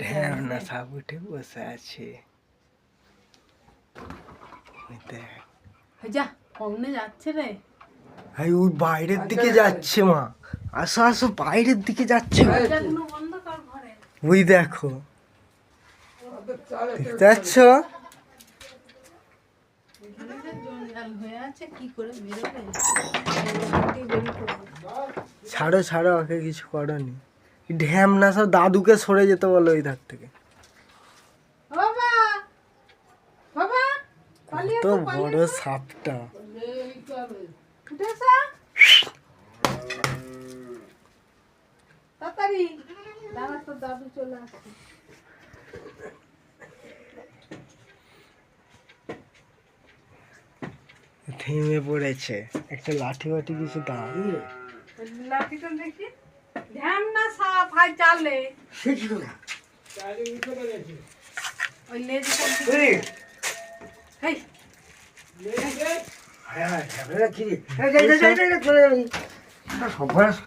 ঢ্যামনা সাপ উঠে বসে আছে। যা কমনে যাচ্ছে রে। ভাই ওই বাইরের দিকে যাচ্ছে মা, আসো আসো বাইরের দিকে যাচ্ছে। ওই দেখো, দেখতে পাচ্ছ? ছাড়ো ছাড়ো, ওকে কিছু করনি। ঢ্যামনা সব দাদুকে সরে যেতে বলো ওই ধার থেকে। কত বড় সাপটা! দাদু চলে আসছে। থেমে পড়েছে। একটা লাঠি বাটি কিছু দাও। লাঠিটা দেখি। ঢ্যামনা সাপ হাই চালে। সে কি করে? ওই লেজটা হেই হ্যাঁ হ্যাঁ, কি রে? চলে যাবি।